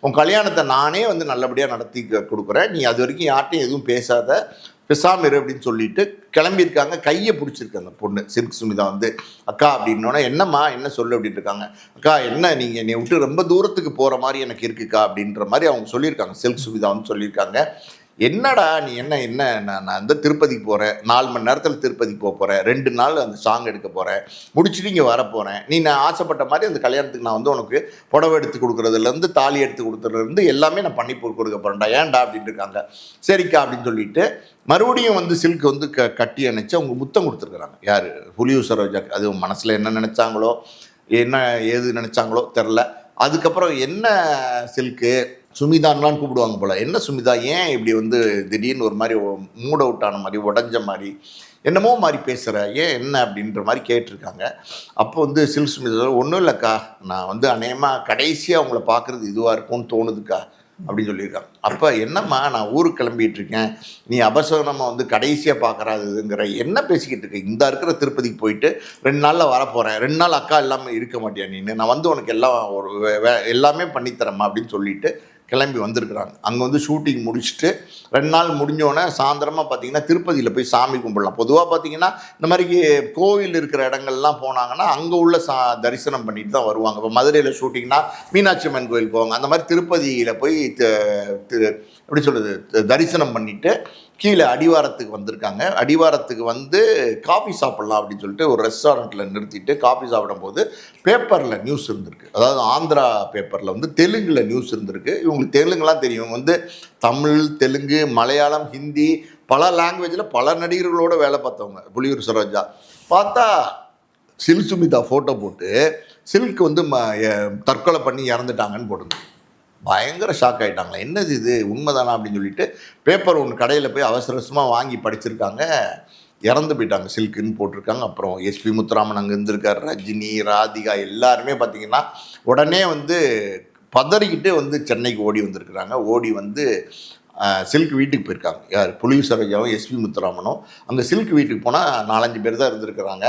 உன் கல்யாணத்தை நானே வந்து நல்லபடியாக நடத்தி கொடுக்குறேன், நீ அது வரைக்கும் யார்ட்டையும் எதுவும் பேசாத, பெசாம இரு அப்படின்னு சொல்லிட்டு கிளம்பியிருக்காங்க. கையை பிடிச்சிருக்கு அந்த பொண்ணு சில்க் சுமிதா வந்து. அக்கா அப்படின்னோன்னா, என்னம்மா என்ன சொல்லு அப்படின்னு இருக்காங்க. அக்கா என்ன நீங்கள் என்னை விட்டு ரொம்ப தூரத்துக்கு போகிற மாதிரி எனக்கு இருக்குக்கா அப்படின்ற மாதிரி அவங்க சொல்லியிருக்காங்க. சில்க் சுமிதா வந்து சொல்லியிருக்காங்க. என்னடா நீ என்ன நான் வந்து திருப்பதிக்கு போகிறேன், 4 மணி நேரத்தில் திருப்பதிக்கு போகிறேன், 2 நாள் அந்த சாங் எடுக்க போகிறேன், முடிச்சுட்டு இங்கே வரப்போகிறேன், நீ நான் ஆசைப்பட்ட மாதிரி அந்த கல்யாணத்துக்கு நான் வந்து உனக்கு புடவை எடுத்து கொடுக்குறதுலேருந்து தாலி எடுத்து கொடுக்குறதுலேருந்து எல்லாமே நான் பண்ணி கொடுக்க போகிறேன்டா, ஏன்டா அப்படின்ட்டு இருக்காங்க. சரிக்கா அப்படின்னு சொல்லிட்டு மறுபடியும் வந்து சில்க் வந்து கட்டி அணைச்சு அவங்க முத்தம் கொடுத்துருக்குறாங்க. யார், புலியூர் சரோஜா. அது மனசில் என்ன நினச்சாங்களோ என்ன ஏது நினச்சாங்களோ தெரில. அதுக்கப்புறம் என்ன சில்க்கு சுமிதான்லாம் கூப்பிடுவாங்க போல், என்ன சுமிதா ஏன் இப்படி வந்து திடீர்னு ஒரு மாதிரி மூட் அவுட் ஆன மாதிரி, உடஞ்ச மாதிரி, என்னமோ மாதிரி பேசுகிற, ஏன் என்ன அப்படின்ற மாதிரி கேட்டிருக்காங்க. அப்போ வந்து சில்க் சுமிதா, ஒன்றும் இல்லைக்கா, நான் வந்து அநேகமாக கடைசியாக அவங்கள பார்க்குறது இதுவாக இருக்கும்னு தோணுதுக்கா அப்படின்னு சொல்லியிருக்காங்க. அப்போ என்னம்மா, நான் ஊருக்கு கிளம்பிட்டு இருக்கேன், நீ அபசகனமாக வந்து கடைசியாக பார்க்குறாதுங்கிற என்ன பேசிக்கிட்டு இருக்க, இந்த இருக்கிற திருப்பதிக்கு போயிட்டு 2 நாளில் வரப்போகிறேன், 2 நாள் அக்கா இல்லாமல் இருக்க மாட்டியா நீன்னு, நான் வந்து உனக்கு எல்லாம் ஒரு எல்லாமே பண்ணித்தரேம்மா அப்படின்னு சொல்லிட்டு கிளம்பி வந்திருக்கிறாங்க. அங்கே வந்து ஷூட்டிங் முடிச்சுட்டு 2 நாள் முடிஞ்சோடனே சாயந்தரமாக பார்த்தீங்கன்னா திருப்பதியில் போய் சாமி கும்பிடலாம். பொதுவாக பார்த்தீங்கன்னா இந்த மாதிரி கோவில் இருக்கிற இடங்கள்லாம் போனாங்கன்னா அங்கே உள்ள தரிசனம் பண்ணிட்டு தான் வருவாங்க. இப்போ மதுரையில் ஷூட்டிங்னா மீனாட்சி அம்மன் கோயில் போவாங்க. அந்த மாதிரி திருப்பதியில் போய் எப்படி சொல்கிறது, தரிசனம் பண்ணிவிட்டு கீழே அடிவாரத்துக்கு வந்திருக்காங்க. அடிவாரத்துக்கு வந்து காஃபி சாப்பிட்லாம் அப்படின்னு சொல்லிட்டு ஒரு ரெஸ்டாரண்ட்டில் நிறுத்திட்டு காஃபி சாப்பிடும்போது பேப்பரில் நியூஸ் இருந்திருக்கு. அதாவது ஆந்திரா பேப்பரில் வந்து தெலுங்கில் நியூஸ் இருந்திருக்கு. இவங்களுக்கு தெலுங்குலாம் தெரியும். இவங்க வந்து தமிழ், தெலுங்கு, மலையாளம், ஹிந்தி, பல லாங்குவேஜில் பல நடிகர்களோட வேலை பார்த்தவங்க புலியூர் சரோஜா. பார்த்தா சில்க் சுமிதா ஃபோட்டோ போட்டு சில்க் வந்து தற்கொலை பண்ணி இறந்துட்டாங்கன்னு போட்டுருந்தாங்க. பயங்கர ஷாக் ஆகிட்டாங்களே, என்னது இது உண்மைதானா அப்படின்னு சொல்லிட்டு பேப்பர் ஒன்று கடையில் போய் அவசரமாக வாங்கி படிச்சிருக்காங்க. இறந்து போயிட்டாங்க சில்க்குன்னு போட்டிருக்காங்க. அப்புறம் எஸ்பி முத்துராமன் அங்கே இருந்திருக்கார், ரஜினி, ராதிகா எல்லாருமே பார்த்திங்கன்னா உடனே வந்து பதறிக்கிட்டு வந்து சென்னைக்கு ஓடி வந்திருக்கிறாங்க. ஓடி வந்து சில்க் வீட்டுக்கு போயிருக்காங்க. யார், புலியூர் சரோஜாவும் எஸ்பி முத்துராமனும். அங்கே சில்க் வீட்டுக்கு போனால் 4-5 பேர் தான் இருந்திருக்கிறாங்க.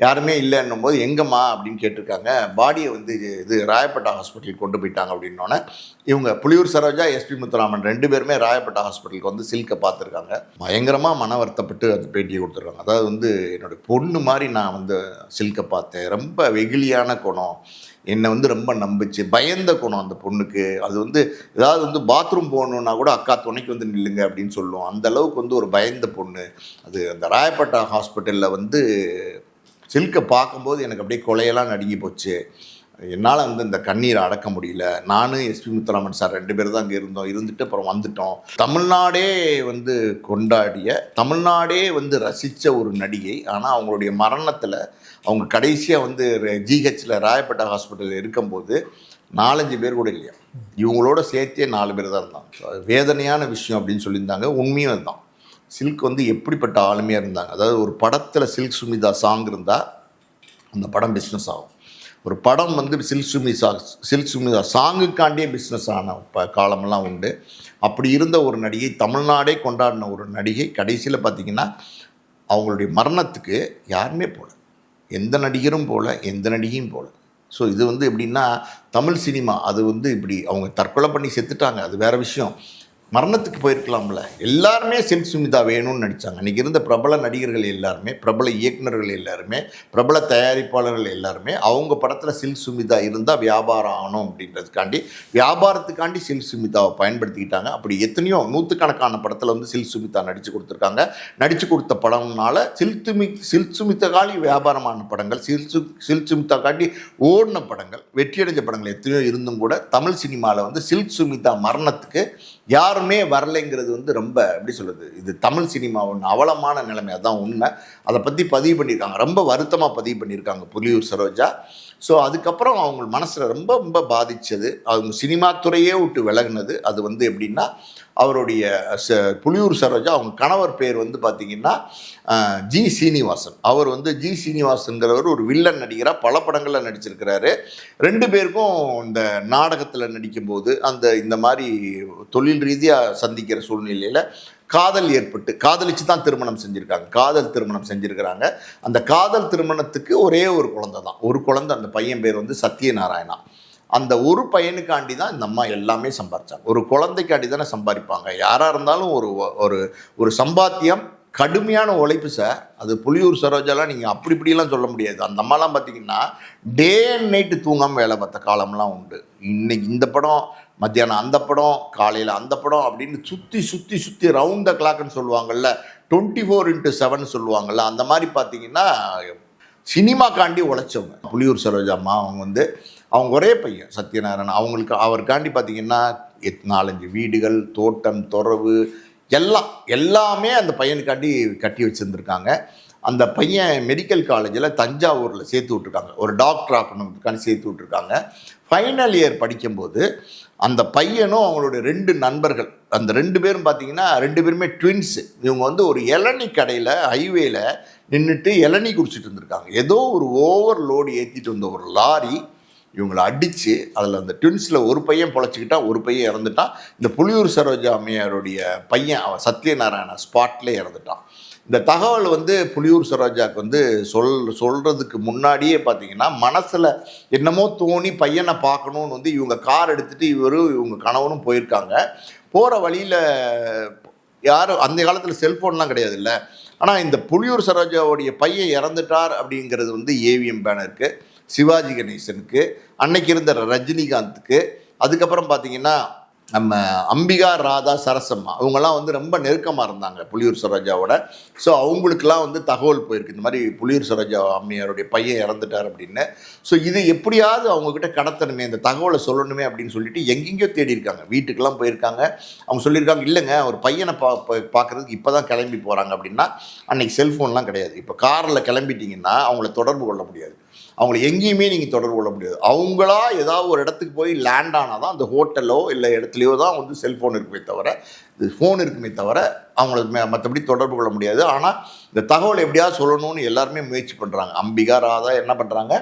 யாருமே இல்லைன்னும் போது எங்கம்மா அப்படின்னு கேட்டிருக்காங்க. பாடியை வந்து இது ராயப்பேட்டா ஹாஸ்பிட்டலுக்கு கொண்டு போயிட்டாங்க அப்படின்னோடனே இவங்க புலியூர் சரோஜா, எஸ்பி முத்துராமன் 2 பேருமே ராயப்பேட்டா ஹாஸ்பிட்டலுக்கு வந்து சில்கை பார்த்துருக்காங்க. பயங்கரமாக மன வருத்தப்பட்டு அந்த பேட்டியை கொடுத்துருக்காங்க. அதாவது வந்து என்னோடய பொண்ணு மாதிரி நான் வந்து சில்கை பார்த்தேன், ரொம்ப வெகுளியான குணம், என்னை வந்து ரொம்ப நம்பிச்சு, பயந்த குணம் அந்த பொண்ணுக்கு. அது வந்து ஏதாவது வந்து பாத்ரூம் போகணுன்னா கூட அக்கா துணைக்கு வந்து நில்லுங்க அப்படின்னு சொல்லுவோம். அந்த அளவுக்கு வந்து ஒரு பயந்த பொண்ணு. அது அந்த ராயப்பேட்டா ஹாஸ்பிட்டலில் வந்து சில்கை பார்க்கும்போது எனக்கு அப்படியே கொலையெல்லாம் நடுங்கி போச்சு. என்னால் வந்து இந்த கண்ணீரை அடக்க முடியல. நானும் எஸ்பி முத்துராமன் சார் 2 பேர் தான் அங்கே இருந்துட்டு அப்புறம் வந்துட்டோம். தமிழ்நாடே வந்து கொண்டாடிய, தமிழ்நாடே வந்து ரசித்த ஒரு நடிகை. ஆனால் அவங்களுடைய மரணத்தில் அவங்க கடைசியாக வந்து ஜிஹெச்சில் ராயப்பேட்டா ஹாஸ்பிட்டலில் இருக்கும்போது 4-5 பேர் கூட இல்லையா, இவங்களோட சேர்த்தே 4 பேர் தான் இருந்தாங்க. வேதனையான விஷயம் அப்படின்னு சொல்லியிருந்தாங்க. உண்மையும் அதுதான். சில்க் வந்து எப்படிப்பட்ட ஆளுமையாக இருந்தாங்க. அதாவது ஒரு படத்தில் சில்க் சுமிதா சாங் இருந்தால் அந்த படம் பிஸ்னஸ் ஆகும். ஒரு படம் வந்து சில்க் சுமிதா சாங்குக்காண்டியே பிஸ்னஸ் ஆன காலமெல்லாம் உண்டு. அப்படி இருந்த ஒரு நடிகை, தமிழ்நாடே கொண்டாடின ஒரு நடிகை, கடைசியில் பார்த்திங்கன்னா அவங்களுடைய மரணத்துக்கு யாருமே போகல. எந்த நடிகரும் போகல, எந்த நடிகையும் போகல. ஸோ இது வந்து எப்படின்னா, தமிழ் சினிமா அது வந்து இப்படி அவங்க தற்கொலை பண்ணி செத்துட்டாங்க, அது வேறு விஷயம். மரணத்துக்கு போயிருக்கலாம்ல. எல்லாருமே சில்க் சுமிதா வேணும்னு நடித்தாங்க. அன்றைக்கி இருந்த பிரபல நடிகர்கள் எல்லாருமே, பிரபல இயக்குநர்கள் எல்லாருமே, பிரபல தயாரிப்பாளர்கள் எல்லாருமே அவங்க படத்தில் சில்க் சுமிதா இருந்தால் வியாபாரம் ஆகணும் அப்படின்றதுக்காண்டி, வியாபாரத்துக்காண்டி சில்க் சுமிதாவை பயன்படுத்திக்கிட்டாங்க. அப்படி எத்தனையோ நூற்றுக்கணக்கான படத்தில் வந்து சில்க் சுமிதா நடித்து கொடுத்துருக்காங்க. நடித்து கொடுத்த படம்னால சில்க் சுமிதா காண்டி வியாபாரமான படங்கள், சில்க் சுமிதா காண்டி ஓடின படங்கள், வெற்றியடைஞ்ச படங்கள் எத்தனையோ இருந்தும் கூட தமிழ் சினிமாவில் வந்து சில்க் சுமிதா மரணத்துக்கு யாருமே வரலைங்கிறது வந்து ரொம்ப எப்படி சொல்கிறது, இது தமிழ் சினிமா ஒன்று அவலமான நிலைமை, அதுதான் உண்மை. அதை பற்றி பதிவு பண்ணியிருக்காங்க, ரொம்ப வருத்தமாக பதிவு பண்ணியிருக்காங்க புலியூர் சரோஜா. ஸோ அதுக்கப்புறம் அவங்க மனசில் ரொம்ப ரொம்ப பாதித்தது, அவங்க சினிமா துறையே விட்டு விலகுனது. அது வந்து எப்படின்னா, அவருடைய புலியூர் சரோஜா அவங்க கணவர் பேர் வந்து பார்த்திங்கன்னா ஜி சீனிவாசன். அவர் வந்து ஜி சீனிவாசன்கிறவர் ஒரு வில்லன் நடிகராக பல படங்களில் நடிச்சிருக்கிறாரு. 2 பேருக்கும் இந்த நாடகத்தில் நடிக்கும்போது இந்த மாதிரி தொழில் ரீதியாக சந்திக்கிற சூழ்நிலையில் காதல் ஏற்பட்டு, காதலிச்சு தான் திருமணம் செஞ்சுருக்காங்க, காதல் திருமணம் செஞ்சுருக்கிறாங்க. அந்த காதல் திருமணத்துக்கு ஒரே ஒரு குழந்தை தான், ஒரு குழந்தை. அந்த பையன் பேர் வந்து சத்யநாராயணா. அந்த ஒரு பையனுக்காண்டி தான் இந்த அம்மா எல்லாமே சம்பாரிச்சாங்க. ஒரு குழந்தைக்காண்டி தானே சம்பாதிப்பாங்க. யாராக இருந்தாலும் ஒரு சம்பாத்தியம், கடுமையான உழைப்பு சார். அது புலியூர் சரோஜாலாம் நீங்கள் அப்படி இப்படிலாம் சொல்ல முடியாது. அந்த அம்மாலாம் பார்த்தீங்கன்னா டே அண்ட் நைட்டு தூங்காமல் வேலை பார்த்த காலம்லாம் உண்டு. இன்னைக்கு இந்த படம், மத்தியானம் அந்த படம், காலையில் அந்த படம் அப்படின்னு சுற்றி ரவுண்ட் த கிளாக்னு சொல்லுவாங்கள்ல, 24x7 சொல்லுவாங்கள்ல, அந்த மாதிரி பார்த்தீங்கன்னா சினிமாக்காண்டி உழைச்சவங்க புலியூர் சரோஜா அம்மா. அவங்க ஒரே பையன் சத்யநாராயணன். அவருக்காண்டி பார்த்தீங்கன்னா 4-5 வீடுகள், தோட்டம், துறவு எல்லாமே அந்த பையனுக்காண்டி கட்டி வச்சுருந்துருக்காங்க. அந்த பையன் மெடிக்கல் காலேஜில் தஞ்சாவூரில் சேர்த்து விட்ருக்காங்க, ஒரு டாக்டர் ஆக்கணுக்காண்டி சேர்த்து விட்ருக்காங்க. ஃபைனல் இயர் படிக்கும்போது அந்த பையனும் அவங்களுடைய 2 நண்பர்கள், அந்த 2 பேரும் பார்த்தீங்கன்னா 2 பேருமே ட்வின்ஸு. இவங்க வந்து ஒரு இளநீ கடையில் ஹைவேல நின்றுட்டு இளநீ குடிச்சிட்டு இருந்திருக்காங்க. ஏதோ ஒரு ஓவர் லோடு ஏற்றிட்டு வந்த ஒரு லாரி இவங்களை அடித்து, அதில் அந்த ட்வின்ஸில் ஒரு பையன் பொழைச்சிக்கிட்டான், ஒரு பையன் இறந்துட்டான். இந்த புலியூர் சரோஜா அம்மையாருடைய பையன் அவன் சத்யநாராயணா ஸ்பாட்லேயே இறந்துட்டான். இந்த தகவல் வந்து புலியூர் சரோஜாவுக்கு வந்து சொல்கிறதுக்கு முன்னாடியே பார்த்தீங்கன்னா மனசில் என்னமோ தோணி பையனை பார்க்கணுன்னு வந்து இவங்க கார் எடுத்துகிட்டு இவங்க கணவனும் போயிருக்காங்க. போகிற வழியில் யாரும் அந்த காலத்தில் செல்ஃபோன்லாம் கிடையாது இல்லை. ஆனால் இந்த புலியூர் சரோஜாவுடைய பையன் இறந்துட்டார் அப்படிங்கிறது வந்து ஏவிஎம் பேனருக்கு, சிவாஜி கணேசனுக்கு, அன்னைக்கு இருந்த ரஜினிகாந்துக்கு, அதுக்கப்புறம் பார்த்தீங்கன்னா நம்ம அம்பிகா, ராதா, சரசம்மா அவங்கெல்லாம் வந்து ரொம்ப நெருக்கமாக இருந்தாங்க புலியூர் சரோஜாவோட. ஸோ அவங்களுக்கெல்லாம் வந்து தகவல் போயிருக்கு, இந்த மாதிரி புலியூர் சரோஜா அம்மையாருடைய பையன் இறந்துட்டார் அப்படின்னு. ஸோ இது எப்படியாவது அவங்கக்கிட்ட கடத்தணுமே, இந்த தகவலை சொல்லணுமே அப்படின்னு சொல்லிட்டு எங்கெங்கேயோ தேடி இருக்காங்க. வீட்டுக்கெல்லாம் போயிருக்காங்க. அவங்க சொல்லியிருக்காங்க, இல்லைங்க ஒரு பையனை பார்க்குறதுக்கு இப்போ தான் கிளம்பி போகிறாங்க அப்படின்னா. அன்றைக்கி செல்ஃபோன்லாம் கிடையாது. இப்போ காரில் கிளம்பிட்டிங்கன்னா அவங்கள தொடர்பு கொள்ள முடியாது, அவங்கள எங்கேயுமே நீங்கள் தொடர்பு கொள்ள முடியாது. அவங்களா ஏதாவது ஒரு இடத்துக்கு போய் லேண்ட் ஆனால் தான் அந்த ஹோட்டலோ இல்லை இடத்துலையோ தான் வந்து செல்ஃபோன் இருக்குமே தவிர, இது ஃபோன் இருக்குமே தவிர அவங்கள மற்றபடி தொடர்பு கொள்ள முடியாது. ஆனால் இந்த தகவல் எப்படியாவது சொல்லணும்னு எல்லாருமே முயற்சி பண்ணுறாங்க. அம்பிகா, ராதா என்ன பண்ணுறாங்க,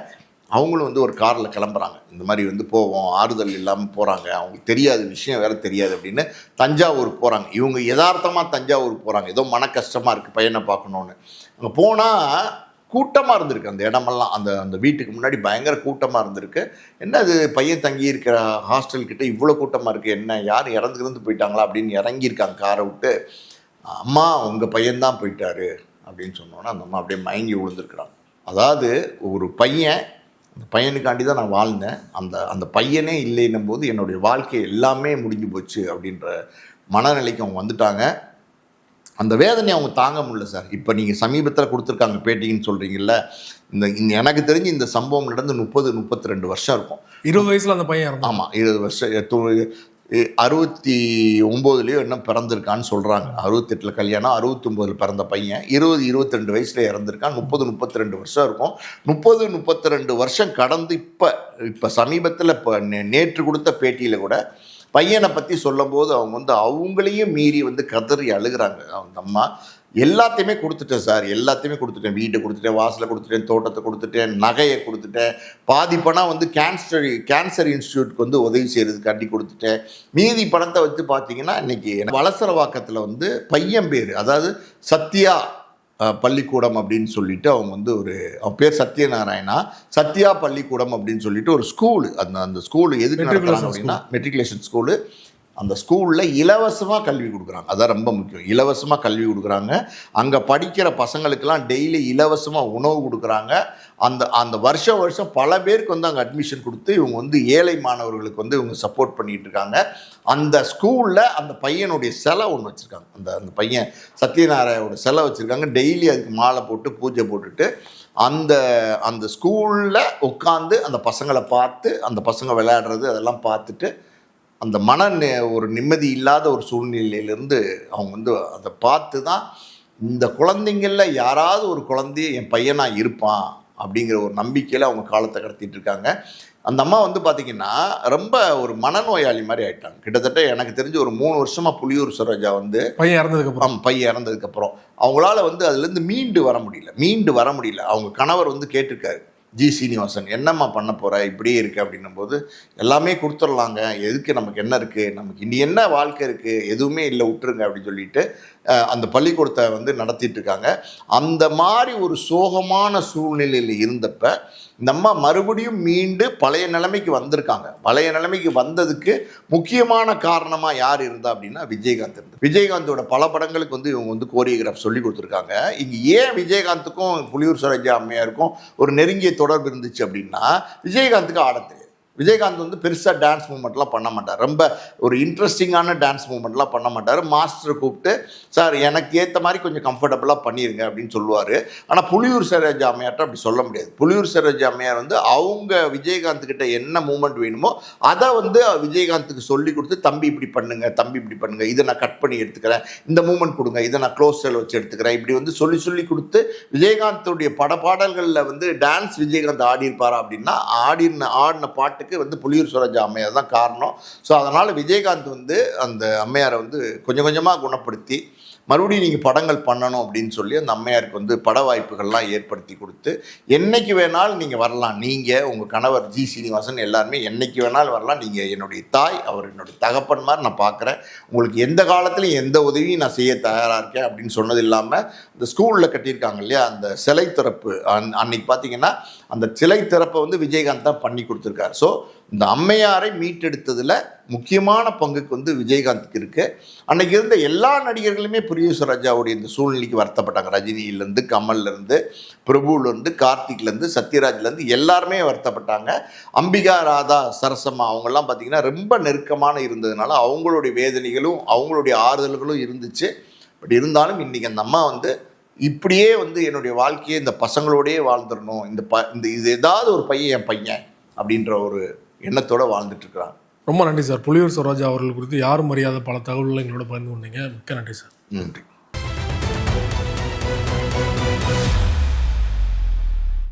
அவங்களும் வந்து ஒரு காரில் கிளம்புறாங்க. இந்த மாதிரி வந்து போவோம், ஆறுதல் இல்லாமல் போகிறாங்க, அவங்களுக்கு தெரியாது, விஷயம் வேறு தெரியாது அப்படின்னு தஞ்சாவூர் போகிறாங்க. இவங்க யதார்த்தமாக தஞ்சாவூர் போகிறாங்க, ஏதோ மன கஷ்டமாக இருக்குது பையனை பார்க்கணுன்னு. அங்கே போனால் கூட்டமாக இருந்திருக்கு அந்த இடமெல்லாம். அந்த வீட்டுக்கு முன்னாடி பயங்கர கூட்டமாக இருந்திருக்கு. என்ன அது பையன் தங்கி இருக்கிற ஹாஸ்டல்கிட்ட இவ்வளோ கூட்டமாக இருக்குது, என்ன யார் இறந்து போயிட்டாங்களா அப்படின்னு இறங்கியிருக்காங்க காரை விட்டு. அம்மா உங்கள் பையன்தான் போயிட்டாரு அப்படின்னு சொன்னோன்னா அந்த அம்மா அப்படியே மயங்கி விழுந்துருக்குறாங்க. அதாவது ஒரு பையன், அந்த பையனுக்காண்டி தான் நான் வாழ்ந்தேன், அந்த பையனே இல்லைன்னும் போது என்னுடைய வாழ்க்கை எல்லாமே முடிஞ்சு போச்சு அப்படின்ற மனநிலைக்கு அவங்க வந்துட்டாங்க. அந்த வேதனை அவங்க தாங்க முடியல சார். இப்போ நீங்கள் சமீபத்தில் கொடுத்துருக்காங்க பேட்டின்னு சொல்கிறீங்கல்ல, இந்த எனக்கு தெரிஞ்சு இந்த சம்பவம் நடந்து 30-32 வருஷம் இருக்கும். 20 வயசில் அந்த பையன். ஆமாம், 20 வருஷம், 69லேயோ என்ன பிறந்திருக்கான்னு சொல்கிறாங்க. 68 கல்யாணம், 69 பிறந்த பையன் 20-22 வயசில் இறந்துருக்கான். 30-32 வருஷம் இருக்கும். 30-32 வருஷம் கடந்து இப்போ சமீபத்தில் இப்போ நேற்று கொடுத்த பேட்டியில் கூட பையனை பற்றி சொல்லும்போது அவங்க வந்து அவங்களையும் மீறி வந்து கதறி அழுகிறாங்க. அந்த அம்மா எல்லாத்தையுமே கொடுத்துட்டேன் சார், எல்லாத்தையுமே கொடுத்துட்டேன், வீட்டை கொடுத்துட்டேன், வாசலை கொடுத்துட்டேன், தோட்டத்தை கொடுத்துட்டேன், நகையை கொடுத்துட்டேன், பாதி பணம் வந்து கேன்சர் இன்ஸ்டியூட்க்கு வந்து உதவி செய்கிறதுக்காண்டி கொடுத்துட்டேன், மீதி பணத்தை வச்சு பார்த்தீங்கன்னா இன்னைக்கு வலசரவாக்கத்தில் வந்து பையன் பேர், அதாவது சத்யா பள்ளிக்கூடம் அப்படின்னு சொல்லிட்டு அவங்க வந்து அவன் பேர் சத்யநாராயணா, சத்யா பள்ளிக்கூடம் அப்படின்னு சொல்லிட்டு ஒரு ஸ்கூலு. அந்த ஸ்கூலு எதுக்கு நடத்துறாங்க அப்படின்னா மெட்ரிகுலேஷன் ஸ்கூலு. அந்த ஸ்கூலில் இலவசமாக கல்வி கொடுக்குறாங்க. அதான் ரொம்ப முக்கியம். இலவசமாக கல்வி கொடுக்குறாங்க. அங்கே படிக்கிற பசங்களுக்கெல்லாம் டெய்லி இலவசமாக உணவு கொடுக்குறாங்க. அந்த வருஷம் பல பேருக்கு வந்து அங்கே அட்மிஷன் கொடுத்து இவங்க வந்து ஏழை மாணவர்களுக்கு வந்து இவங்க சப்போர்ட் பண்ணிகிட்டு இருக்காங்க. அந்த ஸ்கூலில் அந்த பையனுடைய சிலை ஒன்று வச்சுருக்காங்க. அந்த பையன் சத்யநாராயணோட சிலை வச்சுருக்காங்க. டெய்லி அதுக்கு மாலை போட்டு பூஜை போட்டுட்டு அந்த ஸ்கூலில் உட்காந்து அந்த பசங்களை பார்த்து, அந்த பசங்க விளையாடுறது அதெல்லாம் பார்த்துட்டு அந்த ஒரு நிம்மதி இல்லாத ஒரு சூழ்நிலையிலேருந்து அவங்க வந்து அதை பார்த்து தான் இந்த குழந்தைங்களில் யாராவது ஒரு குழந்தைய என் பையனாக இருப்பான் அப்படிங்கிற ஒரு நம்பிக்கையில் அவங்க காலத்தை கடத்திட்டு இருக்காங்க. அந்த அம்மா வந்து பார்த்திங்கன்னா ரொம்ப ஒரு மனநோயாளி மாதிரி ஆகிட்டாங்க. கிட்டத்தட்ட எனக்கு தெரிஞ்சு ஒரு 3 வருஷமாக புலியூர் சரோஜா வந்து பையன் இறந்ததுக்கப்புறம் அவங்களால வந்து அதுலேருந்து மீண்டு வர முடியல. அவங்க கணவர் வந்து கேட்டிருக்காரு, ஜி சீனிவாசன், என்னம்மா பண்ண போகிற, இப்படியே இருக்குது அப்படின்னும்போது, எல்லாமே கொடுத்துடலாங்க, எதுக்கு, நமக்கு என்ன இருக்குது, நமக்கு இனி என்ன வாழ்க்கை இருக்குது, எதுவுமே இல்லை, விட்டுருங்க அப்படின்னு சொல்லிட்டு அந்த பள்ளிக்கூடத்தை வந்து நடத்திட்டு இருக்காங்க. அந்த மாதிரி ஒரு சோகமான சூழ்நிலையில் இருந்தப்ப இந்த அம்மா மறுபடியும் மீண்டு பழைய நிலைமைக்கு வந்திருக்காங்க. பழைய நிலைமைக்கு வந்ததுக்கு முக்கியமான காரணமாக யார் இருந்தா அப்படின்னா விஜயகாந்த் இருந்து. விஜயகாந்தோட பல படங்களுக்கு வந்து இவங்க வந்து கோரியோகிராஃப் சொல்லி கொடுத்துருக்காங்க. இங்கே ஏன் விஜயகாந்துக்கும் புலியூர் சரோஜா அம்மையாருக்கும் ஒரு நெருங்கிய தொடர்பு இருந்துச்சு அப்படின்னா, விஜயகாந்துக்கு ஆட தெரியாது. விஜயகாந்த் வந்து பெருசாக டான்ஸ் மூமெண்ட்லாம் பண்ண மாட்டார். ரொம்ப ஒரு இன்ட்ரெஸ்டிங்கான டான்ஸ் மூமெண்ட்லாம் பண்ண மாட்டார். மாஸ்டரை கூப்பிட்டு, சார் எனக்கு ஏற்ற மாதிரி கொஞ்சம் கம்ஃபர்டபுளாக பண்ணிடுங்க அப்படின்னு சொல்லுவார். ஆனால் புலியூர் சரோஜா அம்மையார்ட்ட அப்படி சொல்ல முடியாது. புலியூர் சரோஜா அம்மையார் வந்து அவங்க விஜயகாந்த் கிட்ட என்ன மூமெண்ட் வேணுமோ அதை வந்து விஜயகாந்துக்கு சொல்லி கொடுத்து, தம்பி இப்படி பண்ணுங்க, இதை நான் கட் பண்ணி எடுத்துக்கிறேன், இந்த மூமெண்ட் கொடுங்க, இதை நான் க்ளோஸ் செல் வச்சு எடுத்துக்கிறேன், இப்படி வந்து சொல்லி கொடுத்து விஜயகாந்தோடைய பாடல்களில் வந்து டான்ஸ் விஜயகாந்த் ஆடியிருப்பாரா அப்படின்னா ஆடின பாட்டு வந்து புலியூர் சரோஜா அம்மையார் தான் காரணம். ஸோ அதனால் விஜயகாந்த் வந்து அந்த அம்மையாரை வந்து கொஞ்சம் கொஞ்சமாக குணப்படுத்தி மறுபடியும் நீங்கள் படங்கள் பண்ணணும் அப்படின்னு சொல்லி அந்த அம்மையாருக்கு வந்து பட வாய்ப்புகள்லாம் ஏற்படுத்தி கொடுத்து, என்னைக்கு வேணாலும் நீங்கள் வரலாம், நீங்கள் உங்கள் கணவர் ஜி சீனிவாசன் எல்லாருமே என்னைக்கு வேணாலும் வரலாம், நீங்கள் என்னுடைய தாய், அவர் என்னுடைய தகப்பன் மாதிரி நான் பார்க்குறேன், உங்களுக்கு எந்த காலத்துலையும் எந்த உதவியும் நான் செய்ய தயாராக இருக்கேன் அப்படின்னு சொன்னது இல்லாமல், இந்த ஸ்கூலில் கட்டியிருக்காங்க இல்லையா அந்த சிலை திறப்பு, அன்னைக்கு பார்த்தீங்கன்னா அந்த சிலை திறப்பை வந்து விஜயகாந்த் தான் பண்ணி கொடுத்துருக்காரு. ஸோ இந்த அம்மையாரை மீட்டெடுத்ததில் முக்கியமான பங்குக்கு வந்து விஜயகாந்துக்கு இருக்குது. அன்னைக்கு இருந்த எல்லா நடிகர்களுமே புலியூர் சரோஜாவுடைய இந்த சூழ்நிலைக்கு வருத்தப்பட்டாங்க. ரஜினியிலேருந்து, கமல்லேருந்து, பிரபுலேருந்து, கார்த்திக்லேருந்து, சத்யராஜ்லேருந்து எல்லாருமே வருத்தப்பட்டாங்க. அம்பிகா, ராதா, சரசம்மா அவங்கெல்லாம் பார்த்திங்கன்னா ரொம்ப நெருக்கமான இருந்ததுனால அவங்களுடைய வேதனைகளும் அவங்களுடைய ஆறுதல்களும் இருந்துச்சு. பட் இருந்தாலும் இன்றைக்கி அந்த அம்மா வந்து இப்படியே வந்து என்னுடைய வாழ்க்கையை இந்த பசங்களோடையே வாழ்ந்துடணும், இது ஏதாவது ஒரு பையன் என் பையன் அப்படின்ற ஒரு எண்ணத்தோடு வாழ்ந்துட்டுருக்குறாங்க. ரொம்ப நன்றி சார். புலியூர் சரோஜா அவர்கள் குறித்து யாரும் அறியாத பல தகவல்களை எங்களோட பகிர்ந்து கொண்டீங்க. மிக்க நன்றி சார். நன்றி.